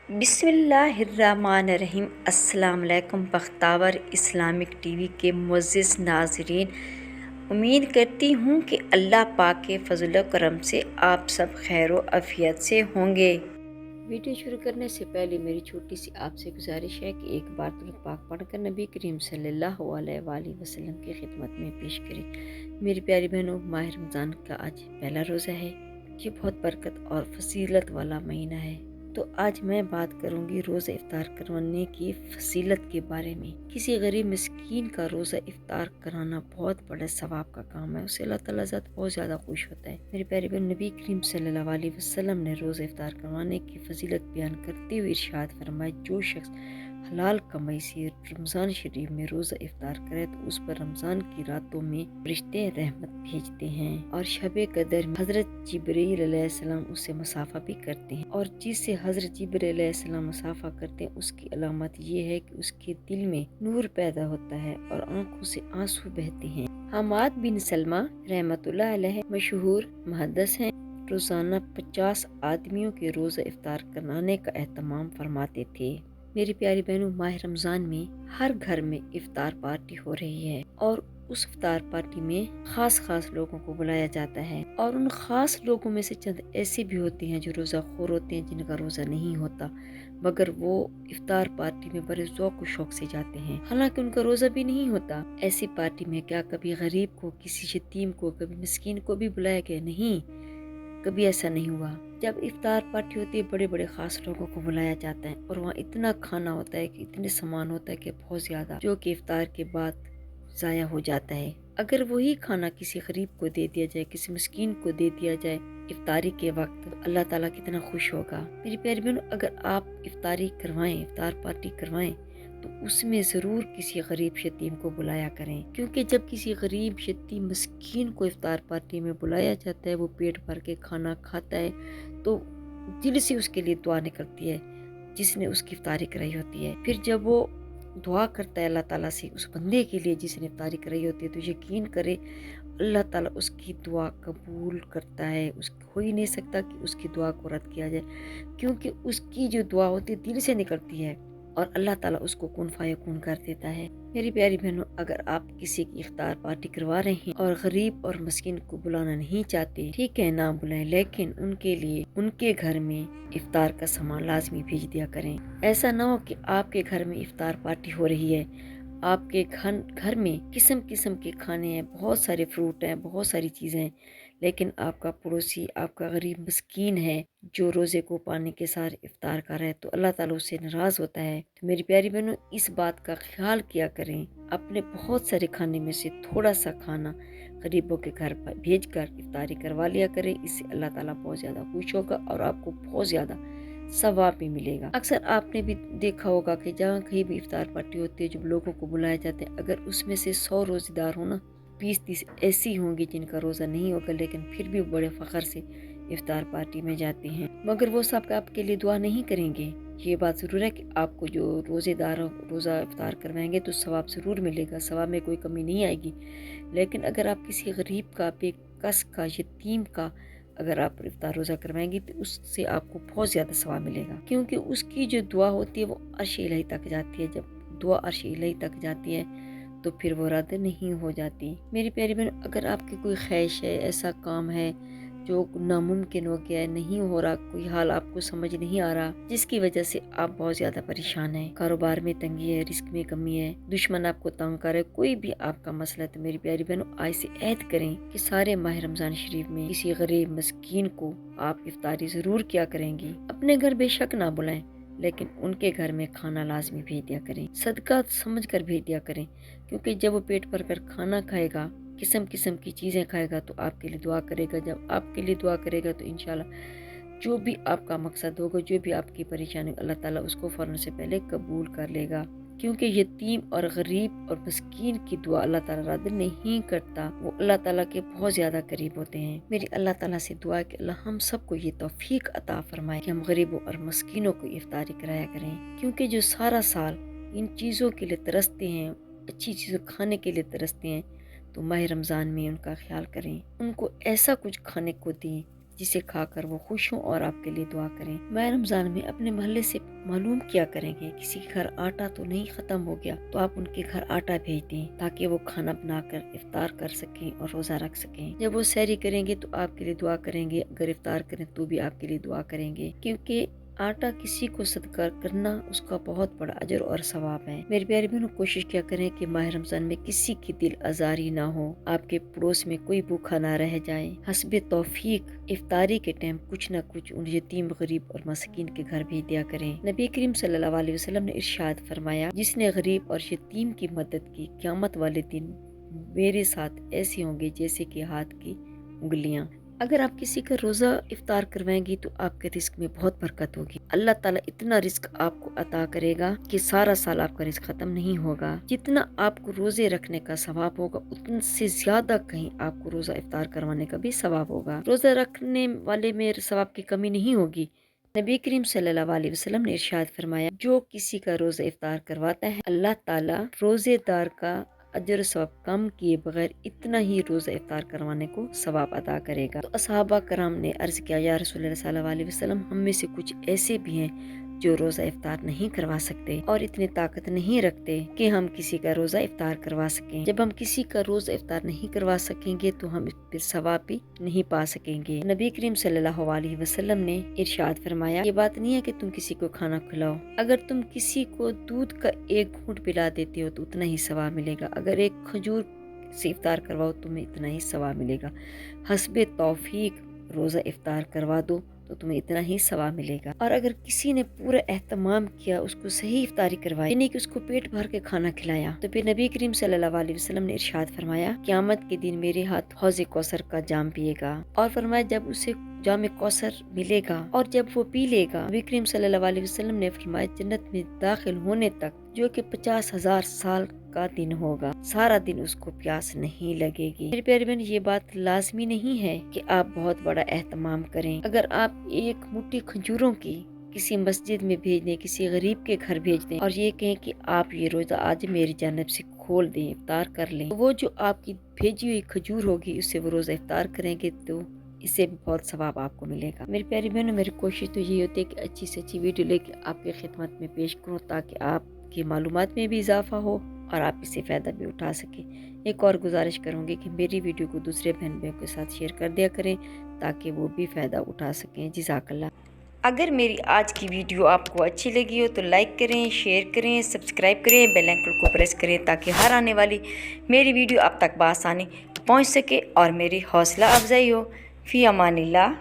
بسم اللہ الرحمن الرحیم۔ السلام علیکم بختاور اسلامک ٹی وی کے معزز ناظرین، امید کرتی ہوں کہ اللہ پاک کے فضل و کرم سے آپ سب خیر و عافیت سے ہوں گے۔ ویڈیو شروع کرنے سے پہلے میری چھوٹی سی آپ سے گزارش ہے کہ ایک بار درود پاک پڑھ کر نبی کریم صلی اللہ علیہ وآلہ وسلم کی خدمت میں پیش کریں۔ میری پیاری بہنوں، ماہ رمضان کا آج پہلا روزہ ہے۔ یہ بہت برکت اور فضیلت والا مہینہ ہے، تو آج میں بات کروں گی روزہ افطار کروانے کی فضیلت کے بارے میں۔ کسی غریب مسکین کا روزہ افطار کرانا بہت بڑے ثواب کا کام ہے، اسے اللہ تعالیٰ ذات بہت زیادہ خوش ہوتا ہے۔ میرے پیارے بہن، نبی کریم صلی اللہ علیہ وسلم نے روزہ افطار کروانے کی فضیلت بیان کرتے ہوئے ارشاد فرمایا، جو شخص حلال کمائی سے رمضان شریف میں روزہ افطار کرے تو اس پر رمضان کی راتوں میں فرشتے رحمت بھیجتے ہیں، اور شب قدر میں حضرت جبرائیل علیہ السلام اسے مسافہ بھی کرتے ہیں، اور جس سے حضرت جبرائیل علیہ السلام مسافہ کرتے ہیں اس کی علامت یہ ہے کہ اس کے دل میں نور پیدا ہوتا ہے اور آنکھوں سے آنسو بہتے ہیں۔ حماد بن سلمہ رحمت اللہ علیہ مشہور محدث ہیں، روزانہ 50 آدمیوں کے روزہ افطار کرانے کا اہتمام فرماتے تھے۔ میری پیاری بہنوں، ماہ رمضان میں ہر گھر میں افطار پارٹی ہو رہی ہے، اور اس افطار پارٹی میں خاص لوگوں کو بلایا جاتا ہے، اور ان خاص لوگوں میں سے چند ایسے بھی ہوتے ہیں جو روزہ خور ہوتے ہیں، جن کا روزہ نہیں ہوتا، مگر وہ افطار پارٹی میں بڑے ذوق و شوق سے جاتے ہیں، حالانکہ ان کا روزہ بھی نہیں ہوتا۔ ایسی پارٹی میں کیا کبھی غریب کو، کسی یتیم کو، کبھی مسکین کو بھی بلایا گیا؟ نہیں، کبھی ایسا نہیں ہوا۔ جب افطار پارٹی ہوتی ہے، بڑے بڑے خاص لوگوں کو بلایا جاتا ہے، اور وہاں اتنا کھانا ہوتا ہے کہ اتنے سامان ہوتا ہے کہ بہت زیادہ، جو کہ افطار کے بعد ضائع ہو جاتا ہے۔ اگر وہی کھانا کسی غریب کو دے دیا جائے، کسی مسکین کو دے دیا جائے افطاری کے وقت، اللہ تعالیٰ کتنا خوش ہوگا۔ میری پیاری بہنوں، اگر آپ افطاری کروائیں، افطار پارٹی کروائیں، تو اس میں ضرور کسی غریب یتیم کو بلایا کریں، کیونکہ جب کسی غریب یتیم مسکین کو افطار پارٹی میں بلایا جاتا ہے، وہ پیٹ بھر کے کھانا کھاتا ہے، تو دل سے اس کے لیے دعا نکلتی ہے جس نے اس کی افطاری کرائی ہوتی ہے۔ پھر جب وہ دعا کرتا ہے اللہ تعالیٰ سے اس بندے کے لیے جس نے افطاری کرائی ہوتی ہے، تو یقین کرے اللہ تعالیٰ اس کی دعا قبول کرتا ہے۔ ہو ہی نہیں سکتا کہ اس کی دعا کو رد کیا جائے، کیونکہ اس کی جو دعا ہوتی ہے دل سے نکلتی ہے، اور اللہ تعالیٰ اس کو کن فیکون کر دیتا ہے۔ میری پیاری بہنوں، اگر آپ کسی کی افطار پارٹی کروا رہے ہیں اور غریب اور مسکین کو بلانا نہیں چاہتے، ٹھیک ہے، نہ بلائیں، لیکن ان کے لیے ان کے گھر میں افطار کا سامان لازمی بھیج دیا کریں۔ ایسا نہ ہو کہ آپ کے گھر میں افطار پارٹی ہو رہی ہے، آپ کے گھر میں قسم قسم کے کھانے ہیں، بہت سارے فروٹ ہیں، بہت ساری چیزیں ہیں، لیکن آپ کا پڑوسی، آپ کا غریب مسکین ہے جو روزے کو پانے کے ساتھ افطار کر رہا ہے، تو اللہ تعالیٰ اس سے ناراض ہوتا ہے۔ تو میری پیاری بہنوں، اس بات کا خیال کیا کریں، اپنے بہت سارے کھانے میں سے تھوڑا سا کھانا غریبوں کے گھر پر بھیج کر افطاری کروا لیا کریں، اس سے اللہ تعالیٰ بہت زیادہ خوش ہوگا اور آپ کو بہت زیادہ ثواب بھی ملے گا۔ اکثر آپ نے بھی دیکھا ہوگا کہ جہاں کہیں بھی افطار پارٹی ہوتی ہے، جب لوگوں کو بلایا جاتے ہیں، اگر اس میں سے 100 روزے دار ہونا، 20-30 ایسی ہوں گی جن کا روزہ نہیں ہوگا، لیکن پھر بھی بڑے فخر سے افطار پارٹی میں جاتے ہیں، مگر وہ سب آپ کے لیے دعا نہیں کریں گے۔ یہ بات ضرور ہے کہ آپ کو جو روزے دار روزہ افطار کروائیں گے تو ثواب ضرور ملے گا، ثواب میں کوئی کمی نہیں آئے گی، لیکن اگر آپ کسی غریب کا، بے کس کا، یتیم کا اگر آپ افطار روزہ کروائیں گے تو اس سے آپ کو بہت زیادہ ثواب ملے گا، کیونکہ اس کی جو دعا ہوتی ہے وہ عرش الہی تک جاتی ہے۔ جب دعا عرش الہی تک جاتی ہے تو پھر وہ رد نہیں ہو جاتی۔ میری پیاری بہن، اگر آپ کی کوئی خواہش ہے، ایسا کام ہے جو ناممکن ہو گیا ہے، نہیں ہو رہا، کوئی حال آپ کو سمجھ نہیں آ رہا، جس کی وجہ سے آپ بہت زیادہ پریشان ہیں، کاروبار میں تنگی ہے، رزق میں کمی ہے، دشمن آپ کو تنگ کر رہے، کوئی بھی آپ کا مسئلہ ہے، تو میری پیاری بہنوں، آج سے عہد کریں کہ سارے ماہ رمضان شریف میں کسی غریب مسکین کو آپ افطاری ضرور کیا کریں گی۔ اپنے گھر بے شک نہ بلائیں، لیکن ان کے گھر میں کھانا لازمی بھیج دیا کریں، صدقہ سمجھ کر بھیج دیا کریں، کیونکہ جب وہ پیٹ بھر کر کھانا کھائے گا، قسم قسم کی چیزیں کھائے گا، تو آپ کے لیے دعا کرے گا۔ جب آپ کے لیے دعا کرے گا تو انشاءاللہ جو بھی آپ کا مقصد ہوگا، جو بھی آپ کی پریشانی، اللہ تعالیٰ اس کو فوراً سے پہلے قبول کر لے گا، کیونکہ یتیم اور غریب اور مسکین کی دعا اللہ تعالیٰ رد نہیں کرتا، وہ اللہ تعالیٰ کے بہت زیادہ قریب ہوتے ہیں۔ میری اللہ تعالیٰ سے دعا ہے کہ اللہ ہم سب کو یہ توفیق عطا فرمائے کہ ہم غریبوں اور مسکینوں کو افطاری کرایا کریں، کیونکہ جو سارا سال ان چیزوں کے لیے ترستے ہیں، اچھی چیزیں کھانے کے لیے ترستے ہیں، تو ماہ رمضان میں ان کا خیال کریں، ان کو ایسا کچھ کھانے کو دیں جسے کھا کر وہ خوش ہوں اور آپ کے لیے دعا کریں۔ ماہ رمضان میں اپنے محلے سے معلوم کیا کریں گے کسی کے گھر آٹا تو نہیں ختم ہو گیا تو آپ ان کے گھر آٹا بھیج دیں تاکہ وہ کھانا بنا کر افطار کر سکیں اور روزہ رکھ سکیں۔ جب وہ سحری کریں گے تو آپ کے لیے دعا کریں گے، اگر افطار کریں تو بھی آپ کے لیے دعا کریں گے، کیونکہ آٹا کسی کو صدقہ کرنا اس کا بہت بڑا اجر اور ثواب ہے۔ میری پیاری بہنوں، کوشش کیا کریں کہ ماہ رمضان میں کسی کی دل آزاری نہ ہو، آپ کے پڑوس میں کوئی بھوکا نہ رہ جائے۔ حسب توفیق افطاری کے ٹائم کچھ نہ کچھ ان یتیم، غریب اور مسکین کے گھر بھیج دیا کریں۔ نبی کریم صلی اللہ علیہ وسلم نے ارشاد فرمایا، جس نے غریب اور یتیم کی مدد کی، قیامت والے دن میرے ساتھ ایسے ہوں گے جیسے کہ ہاتھ کی انگلیاں۔ اگر آپ کسی کا روزہ افطار کروائیں گی تو آپ کے رزق میں بہت برکت ہوگی۔ اللہ تعالیٰ اتنا رزق آپ کو عطا کرے گا کہ سارا سال آپ کا رزق ختم نہیں ہوگا۔ جتنا آپ کو روزے رکھنے کا ثواب ہوگا اتنے سے زیادہ کہیں آپ کو روزہ افطار کروانے کا بھی ثواب ہوگا۔ روزہ رکھنے والے میں ثواب کی کمی نہیں ہوگی۔ نبی کریم صلی اللہ علیہ وسلم نے ارشاد فرمایا، جو کسی کا روزہ افطار کرواتا ہے اللہ تعالیٰ روزے دار کا اجر و ثواب کم کیے بغیر اتنا ہی روزہ افطار کروانے کو ثواب عطا کرے گا۔ تو صحابہ کرام نے عرض کیا، یا رسول اللہ صلی اللہ علیہ وسلم، ہم میں سے کچھ ایسے بھی ہیں جو روزہ افطار نہیں کروا سکتے اور اتنی طاقت نہیں رکھتے کہ ہم کسی کا روزہ افطار کروا سکیں۔ جب ہم کسی کا روزہ افطار نہیں کروا سکیں گے تو ہم پھر ثواب بھی نہیں پا سکیں گے۔ نبی کریم صلی اللہ علیہ وسلم نے ارشاد فرمایا، یہ بات نہیں ہے کہ تم کسی کو کھانا کھلاؤ، اگر تم کسی کو دودھ کا ایک گھونٹ پلا دیتے ہو تو اتنا ہی ثواب ملے گا، اگر ایک کھجور سے افطار کرواؤ تمہیں اتنا ہی ثواب ملے گا۔ حسب توفیق روزہ افطار کروا دو تو تمہیں اتنا ہی ثواب ملے گا۔ اور اگر کسی نے پورا اہتمام کیا، اس کو صحیح افطاری کروائی، یعنی کہ اس کو پیٹ بھر کے کھانا کھلایا، تو پھر نبی کریم صلی اللہ علیہ وسلم نے ارشاد فرمایا، قیامت کے دن میرے ہاتھ حوض کوثر کا جام پیے گا، اور فرمایا جب اسے جام کوثر ملے گا اور جب وہ پی لے گا، نبی کریم صلی اللہ علیہ وسلم نے فرمایا جنت میں داخل ہونے تک جو کہ 50,000 سال کا دن ہوگا، سارا دن اس کو پیاس نہیں لگے گی۔ میرے پیارے بہن، یہ بات لازمی نہیں ہے کہ آپ بہت بڑا اہتمام کریں۔ اگر آپ ایک مٹھی کھجوروں کی کسی مسجد میں بھیج دیں، کسی غریب کے گھر بھیج دیں اور یہ کہیں کہ آپ یہ روزہ آج میری جانب سے کھول دیں، افطار کر لیں، وہ جو آپ کی بھیجی ہوئی کھجور ہوگی اس سے وہ روزہ افطار کریں گے تو اس سے بھی بہت ثواب آپ کو ملے گا۔ میری پیاری بہنوں، میری کوشش تو یہ ہوتی ہے کہ اچھی سے اچھی ویڈیو لے کے آپ کی خدمت میں پیش کروں تاکہ آپ کی معلومات میں بھی اضافہ ہو اور آپ اس سے فائدہ بھی اٹھا سکیں۔ ایک اور گزارش کروں گی کہ میری ویڈیو کو دوسرے بہن بھائیوں کے ساتھ شیئر کر دیا کریں تاکہ وہ بھی فائدہ اٹھا سکیں۔ جزاک اللہ۔ اگر میری آج کی ویڈیو آپ کو اچھی لگی ہو تو لائک کریں، شیئر کریں، سبسکرائب کریں، بیل آئکن کو پریس کریں تاکہ ہر آنے والی میری ویڈیو آپ تک بآسانی پہنچ سکے اور میری حوصلہ افزائی ہو۔ فی امان اللہ۔